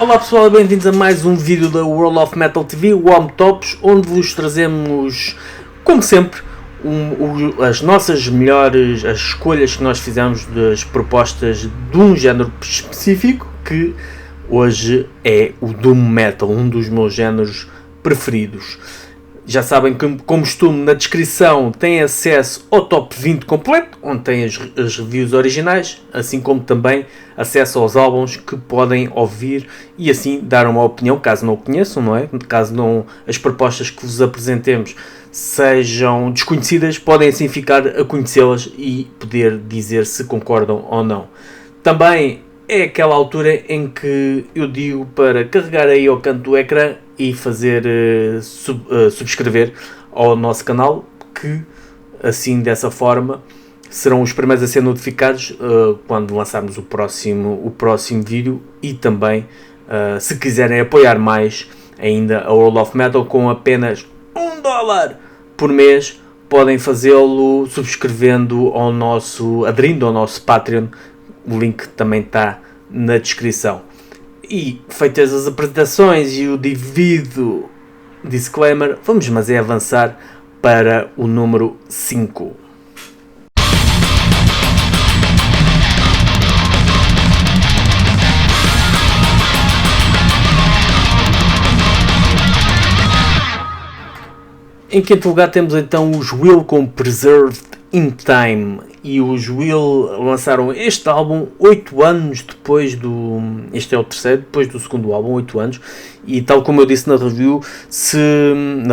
Olá pessoal, bem-vindos a mais um vídeo da World of Metal TV, o Home Tops, onde vos trazemos, como sempre, as nossas melhores, as escolhas que nós fizemos das propostas de um género específico, que hoje é o Doom Metal, um dos meus géneros preferidos. Já sabem que, como costume, na descrição tem acesso ao top 20 completo, onde tem as reviews originais, assim como também acesso aos álbuns que podem ouvir e assim dar uma opinião, caso não o conheçam, não é? Caso não as propostas que vos apresentemos sejam desconhecidas, podem assim ficar a conhecê-las e poder dizer se concordam ou não. Também é aquela altura em que eu digo para carregar aí ao canto do ecrã e fazer subscrever ao nosso canal, que assim dessa forma serão os primeiros a ser notificados quando lançarmos o próximo vídeo. E também se quiserem apoiar mais ainda a World of Metal com apenas $1 por mês, podem fazê-lo subscrevendo aderindo ao nosso Patreon. O link também está na descrição. E feitas as apresentações e o devido disclaimer, vamos avançar para o número 5. Em quinto lugar temos então os Will com Preserved in Time. E os Will lançaram este álbum 8 anos depois este é o terceiro, depois do segundo álbum, 8 anos. E tal como eu disse na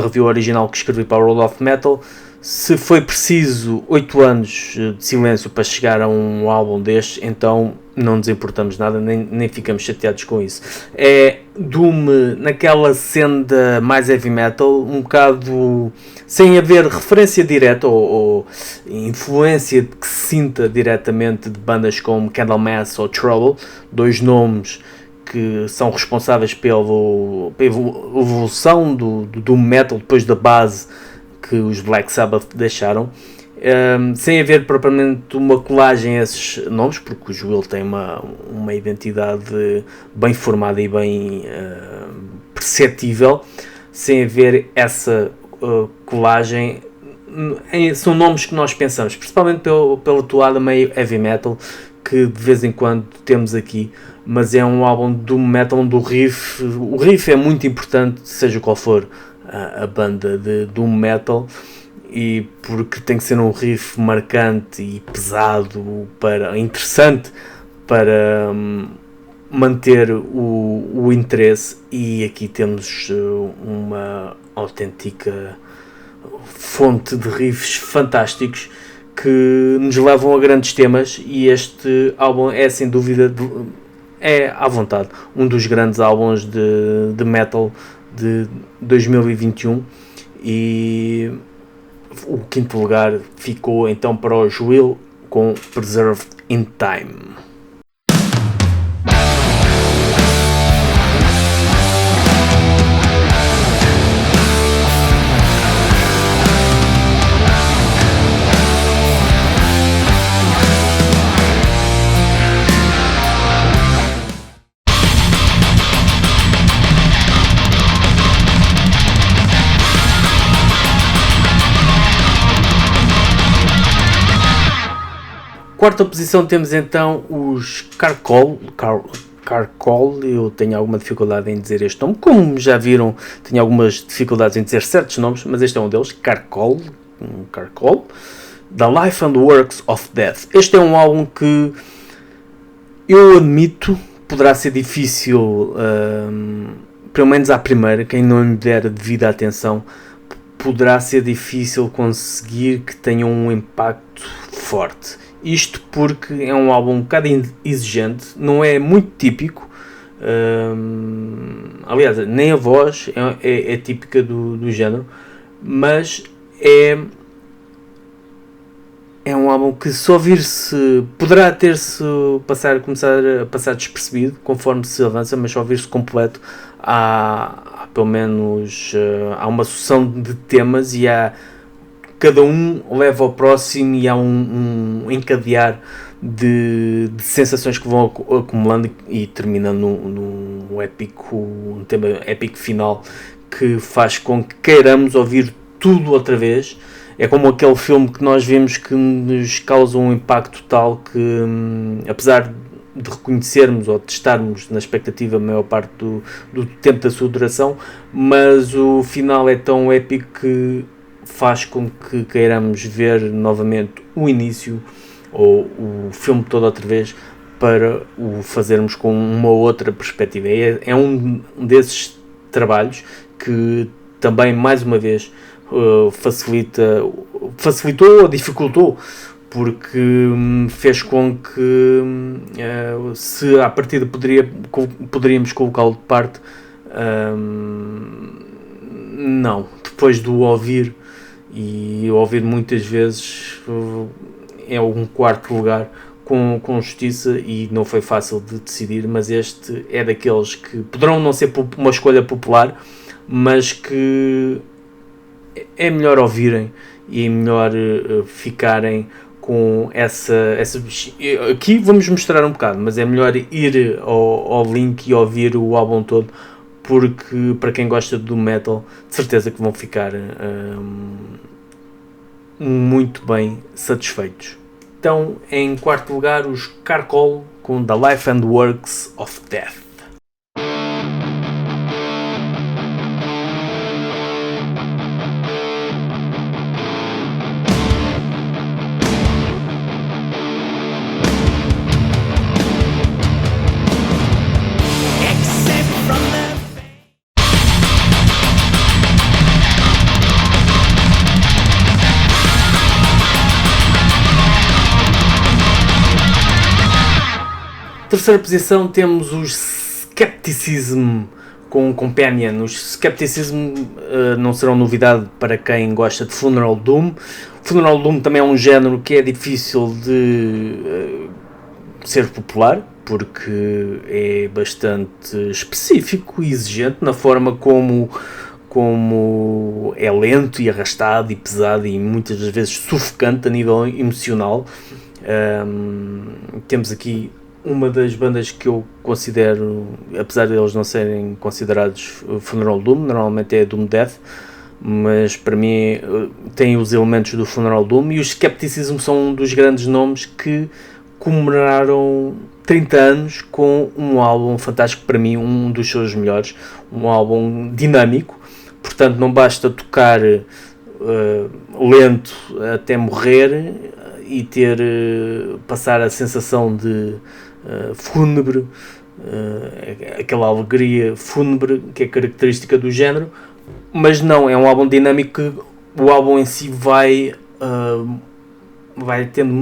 review original que escrevi para o World of Metal, se foi preciso 8 anos de silêncio para chegar a um álbum destes, então não nos importamos nada, nem ficamos chateados com isso. É Doom naquela senda mais heavy metal, um bocado sem haver referência direta ou influência que se sinta diretamente de bandas como Candlemass ou Trouble, dois nomes que são responsáveis pela evolução do Doom Metal depois da base que os Black Sabbath deixaram, sem haver propriamente uma colagem a esses nomes, porque os Will têm uma identidade bem formada e bem perceptível, sem haver essa colagem. São nomes que nós pensamos, principalmente pela toada meio heavy metal que de vez em quando temos aqui, mas é um álbum de Doom Metal onde o riff é muito importante, seja qual for a banda de Doom Metal, e porque tem que ser um riff marcante e pesado, interessante para manter o interesse. E aqui temos uma autêntica fonte de riffs fantásticos que nos levam a grandes temas, e este álbum é sem dúvida, é à vontade, um dos grandes álbuns de metal de 2021, e o quinto lugar ficou então para os Will com Preserved in Time. Quarta posição temos então os Carcoal, eu tenho alguma dificuldade em dizer este nome, como já viram, tenho algumas dificuldades em dizer certos nomes, mas este é um deles, Carcoal, The Life and Works of Death. Este é um álbum que eu admito poderá ser difícil, pelo menos à primeira, quem não lhe der a devida atenção, poderá ser difícil conseguir que tenha um impacto forte. Isto porque é um álbum um bocado exigente, não é muito típico, aliás, nem a voz é típica do género, mas é um álbum que se ouvir-se, poderá começar a passar despercebido conforme se avança, mas se ouvir-se completo, há pelo menos há uma sucessão de temas, e cada um leva ao próximo, e há um encadear de sensações que vão acumulando e terminando num um tema épico final que faz com que queiramos ouvir tudo outra vez. É como aquele filme que nós vemos que nos causa um impacto tal que, apesar de reconhecermos ou de estarmos na expectativa a maior parte do tempo da sua duração, mas o final é tão épico que faz com que queiramos ver novamente o início ou o filme todo outra vez para o fazermos com uma outra perspectiva. É um desses trabalhos que também, mais uma vez, facilitou ou dificultou, porque fez com que, se à partida poderíamos colocá-lo de parte, não, depois do ouvir, e ouvir muitas vezes, é um quarto lugar com justiça, e não foi fácil de decidir, mas este é daqueles que poderão não ser uma escolha popular, mas que é melhor ouvirem e é melhor ficarem com essa... Aqui vamos mostrar um bocado, mas é melhor ir ao link e ouvir o álbum todo, porque para quem gosta do metal, de certeza que vão ficar muito bem satisfeitos. Então, em quarto lugar, os Carcaul com The Life and Works of Death. Terceira posição temos os Skepticism com Companion. Os Skepticism não serão novidade para quem gosta de Funeral Doom. Funeral Doom também é um género que é difícil de ser popular, porque é bastante específico e exigente na forma como é lento e arrastado e pesado e muitas das vezes sufocante a nível emocional. Temos aqui uma das bandas que eu considero, apesar de eles não serem considerados Funeral Doom, normalmente é Doom Death, mas para mim tem os elementos do Funeral Doom, e os Skepticism são um dos grandes nomes que comemoraram 30 anos com um álbum fantástico, para mim um dos seus melhores, um álbum dinâmico, portanto não basta tocar lento até morrer e ter passar a sensação de fúnebre, aquela alegria fúnebre que é característica do género, mas não, é um álbum dinâmico que o álbum em si vai tendo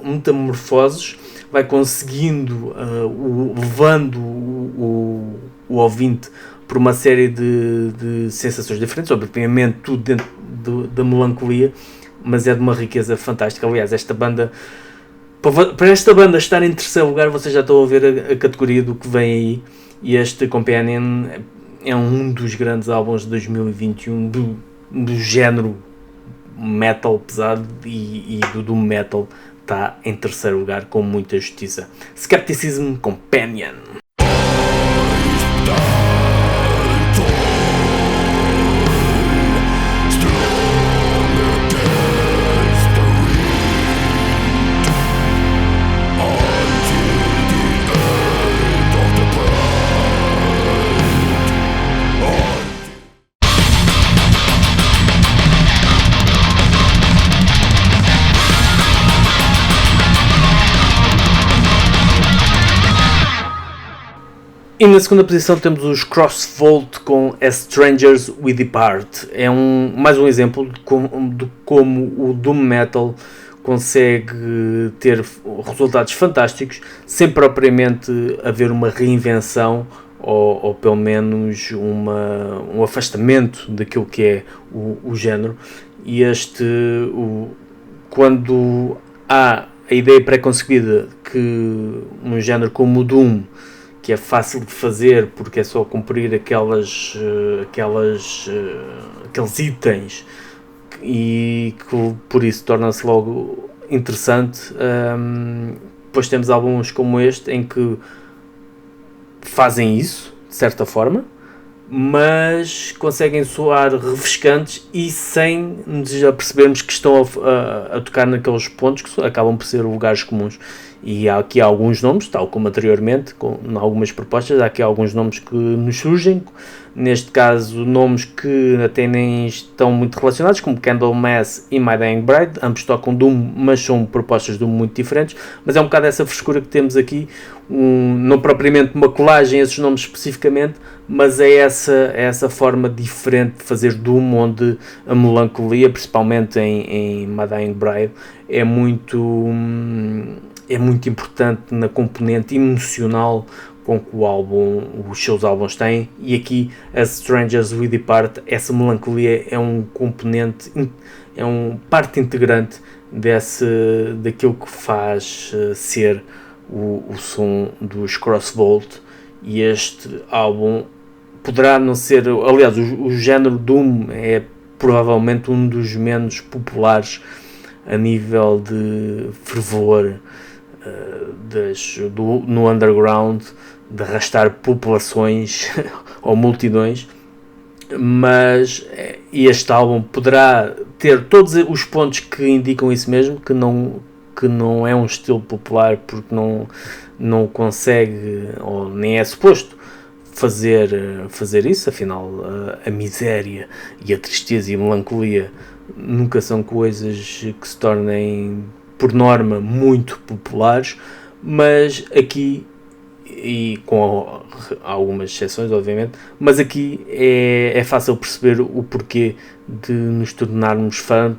metamorfoses, vai conseguindo, levando o ouvinte por uma série de sensações diferentes, obviamente tudo dentro da melancolia, mas é de uma riqueza fantástica. Aliás, esta banda, para esta banda estar em terceiro lugar, vocês já estão a ver a categoria do que vem aí, e este Companion é um dos grandes álbuns de 2021 do género metal pesado, e do doom metal está em terceiro lugar com muita justiça. Skepticism Companion. E na segunda posição temos os Crossvolt com As Strangers We Depart. É mais um exemplo de como o Doom Metal consegue ter resultados fantásticos sem propriamente haver uma reinvenção ou pelo menos um afastamento daquilo que é o género. E quando há a ideia pré-concebida que um género como o Doom, que é fácil de fazer porque é só cumprir aqueles itens, e que por isso torna-se logo interessante. Depois temos álbuns como este em que fazem isso, de certa forma, mas conseguem soar refrescantes e sem nos apercebermos que estão a tocar naqueles pontos que acabam por ser lugares comuns. E há aqui alguns nomes, tal como anteriormente, em algumas propostas, há aqui alguns nomes que nos surgem, neste caso nomes que até nem estão muito relacionados, como Candlemass e My Dying Bride, ambos tocam Doom, mas são propostas de Doom muito diferentes, mas é um bocado essa frescura que temos aqui, não propriamente uma colagem a esses nomes especificamente, mas é essa forma diferente de fazer Doom, onde a melancolia, principalmente em My Dying Bride, é muito importante na componente emocional com que os seus álbuns têm, e aqui As Strangers We Depart, essa melancolia é um componente, é parte integrante daquilo que faz ser o som dos Crossvolt, e este álbum poderá não ser, aliás, o género Doom é provavelmente um dos menos populares a nível de fervor no underground, de arrastar populações ou multidões, mas este álbum poderá ter todos os pontos que indicam isso mesmo, que não é um estilo popular, porque não consegue, ou nem é suposto fazer isso, afinal a miséria e a tristeza e a melancolia nunca são coisas que se tornem por norma muito populares, mas aqui, e com algumas exceções obviamente, mas aqui é fácil perceber o porquê de nos tornarmos fãs,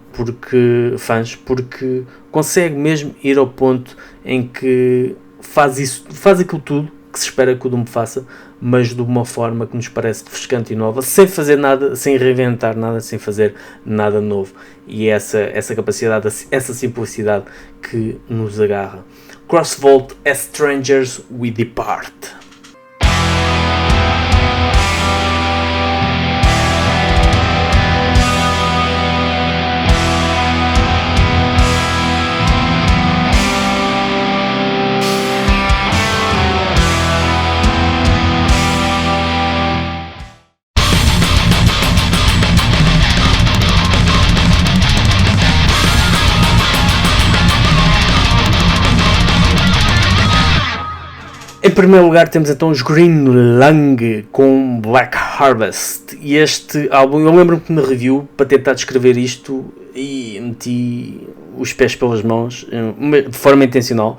porque consegue mesmo ir ao ponto em que faz aquilo tudo que se espera que o Doom faça, mas de uma forma que nos parece refrescante e nova, sem fazer nada, sem reinventar nada, sem fazer nada novo. E essa capacidade, essa simplicidade que nos agarra. Crossvolt, As Strangers We Depart. Em primeiro lugar temos então os Green Lung com Black Harvest, e este álbum, eu lembro-me que na review, para tentar descrever isto, e meti os pés pelas mãos, de forma intencional,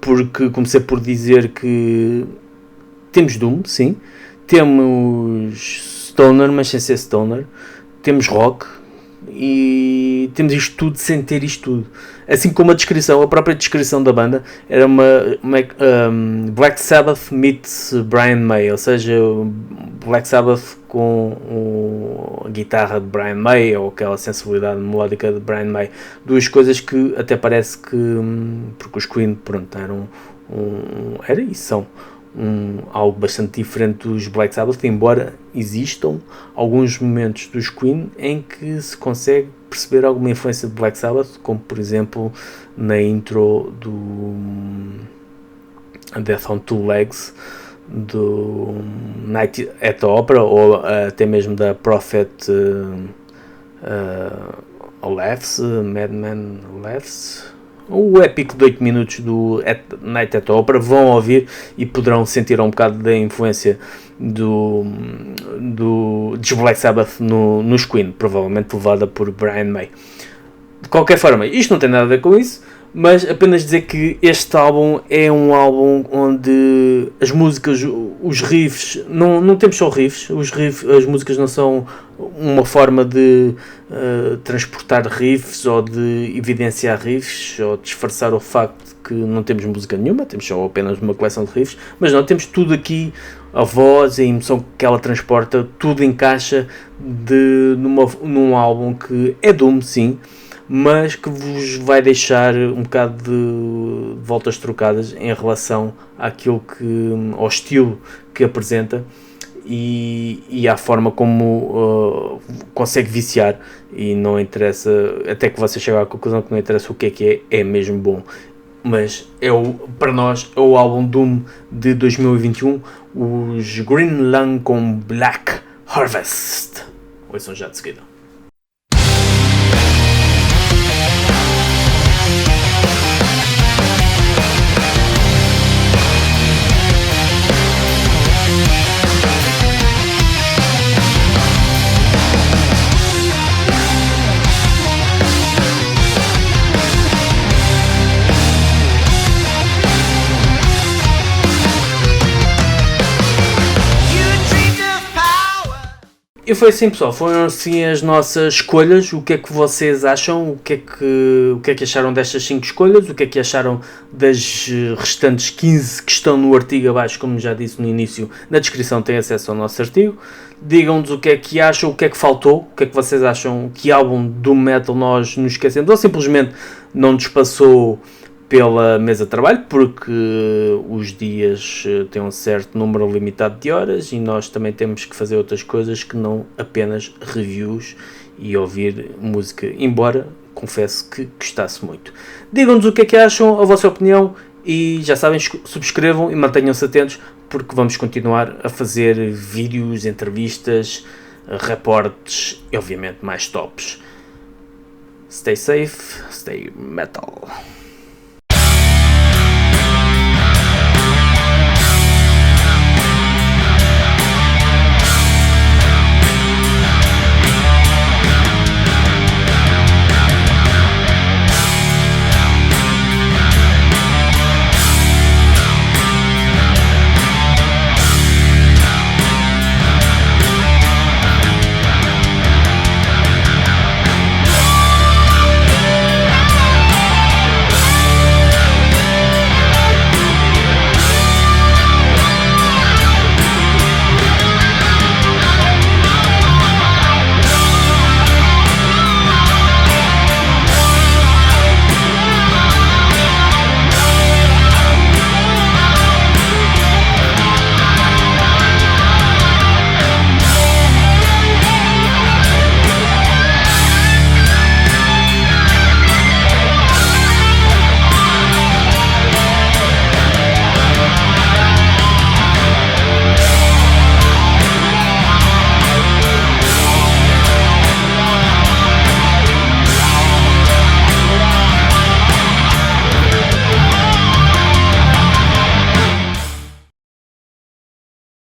porque comecei por dizer que temos Doom, sim, temos Stoner, mas sem ser Stoner, temos Rock, e temos isto tudo sem ter isto tudo. Assim como a própria descrição da banda era uma Black Sabbath meets Brian May, ou seja, Black Sabbath com a guitarra de Brian May, ou aquela sensibilidade melódica de Brian May, duas coisas que até parece que, porque os Queen, pronto, era e são algo bastante diferente dos Black Sabbath, embora existam alguns momentos dos Queen em que se consegue perceber alguma influência de Black Sabbath, como por exemplo na intro do Death on Two Legs, do Night at the Opera, ou até mesmo da Prophet Laughs, Madman Laughs, o épico de 8 minutos do Night at the Opera. Vão ouvir e poderão sentir um bocado da influência dos Black Sabbath nos Queen, provavelmente levada por Brian May. De qualquer forma, isto não tem nada a ver com isso, mas apenas dizer que este álbum é um álbum onde as músicas, os riffs, não temos só riffs, as músicas não são uma forma de transportar riffs ou de evidenciar riffs ou disfarçar o facto de que não temos música nenhuma, temos só apenas uma coleção de riffs, mas não, temos tudo aqui, a voz, a emoção que ela transporta, tudo encaixa num álbum que é Doom, sim, mas que vos vai deixar um bocado de voltas trocadas em relação ao estilo que apresenta e à forma como consegue viciar, e não interessa, até que você chegue à conclusão que não interessa o que é mesmo bom. mas para nós é o álbum Doom de 2021, os Green Lung com Black Harvest. Ouçam já de seguida. E foi assim, pessoal, foram assim as nossas escolhas. O que é que vocês acham? O que é que acharam destas 5 escolhas? O que é que acharam das restantes 15 que estão no artigo abaixo? Como já disse no início, na descrição tem acesso ao nosso artigo. Digam-nos o que é que acham, o que é que faltou, o que é que vocês acham, que álbum do metal nós nos esquecemos, ou simplesmente não nos passou pela mesa de trabalho, porque os dias têm um certo número limitado de horas e nós também temos que fazer outras coisas que não apenas reviews e ouvir música, embora confesso que gostasse muito. Digam-nos o que é que acham, a vossa opinião, e já sabem, subscrevam e mantenham-se atentos, porque vamos continuar a fazer vídeos, entrevistas, reportes e obviamente mais tops. Stay safe, stay metal.